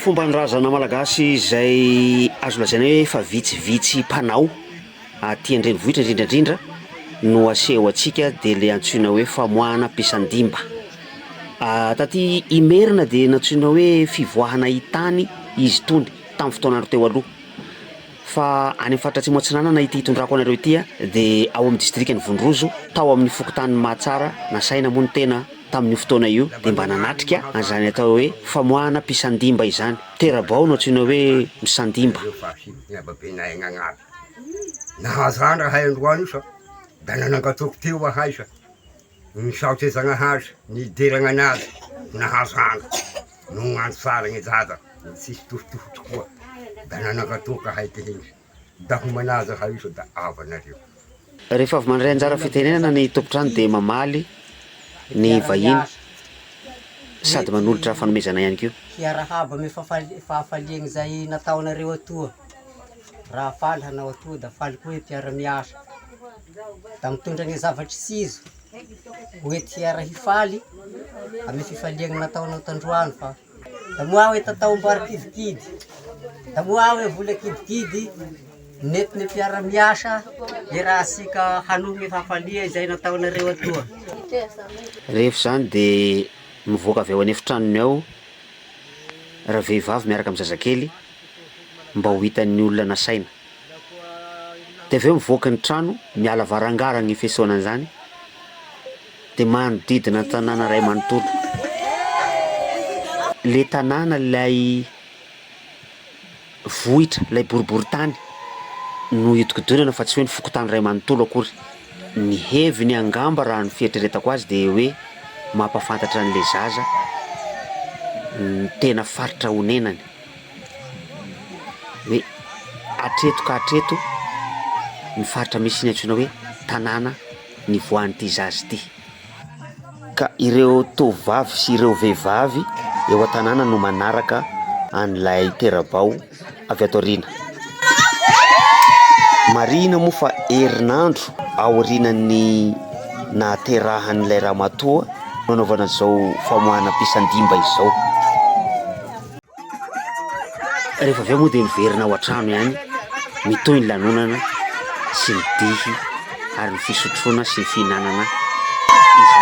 Fomban-drazana malagasy izay azo lazaina hoe efa vitsivitsy mpanao aty an-drenivohitra indrindrandrindra no aseho antsika de le antsoina hoe famoahana mpisandimba. Taty Imerina de natsoina hoe fivoahana hitany izy tony tamin'ny fotoanandro teo aloha. Fa any amin'ny faritra atsimo atsinanana ity hitondrako anareo ity de ao amin'ny distrik'ny Vondrozo tao amin'ny fokontany Mahatsara nasaina moa ny tena tamin'ny fotoana io de mba nanatrika an'izany atao hoe famoahana mpisandimba izany. Terabao no antsoina hoe misandimba. Nahazo rano raha androany io sa da nanangatoko teo ahay sa nisaotra Zagnahazo niderana anazy nahazo rano no gn'andro tsara gny jaja tsisy tofotofotra koa da nanangatoko ahay teheny da homanazy ahay io sa da avanareo. Rehefa avy mandray anjara fitenenana ny tompotrano de mamaly ny vahiny sady manolotra fanomezana ihany keo. Hiarahaba ame fahafaliagny zay nataonareo atoa. Raha faly hanao atoa da faly koa hoe mpiara-miasa. Da mitondra ny zavatry sizo. Hoety hiara-hifaly ame fifaliagny nataonao tandroany fa. Da moa hoe tatao mbary kidikidy. Da moa hoe vola kidikidy netiny mpiara-miasa le raha asika hanomy fahafalia izay nataonareo atoa. Rehefa zany de mivoaka avy ao anefitranony ao raha vehivavy miaraka amin'ny zazakely mba ho hitan'ny olona nasaina. De aveo mivoaka ny trano miala varangara ny fiantsoana an'izany de manodidina tanàna ray manontolo. Le tanàna lay vohitra lay boribory tany no itokodonana fa tsy hoe ny fokotany ray manontolo akory. Ny heviny angamba raha ny fieritreretako azy de hoe mampafantatra an'le zaza ny tena faritra honenany hoe atreto ka atreto ny faritra misy ny antsoina hoe tanàna nivoahan'ity zaza ity. Ka ireo tovovavy sy ireo vehivavy eo an-tanàna no manaraka an'ilay terabao avy ato aoriana. Marina moa fa herinandro aorianan'ny naterahan'ilay ramatoa nanaovana zao famoahana mpisandimba izao. Rehefa aveo moa de miverina ao an-trano ihany mitohy ny lanonana sy ny dihy ary ny fisotroana sy ny fihinanana izy.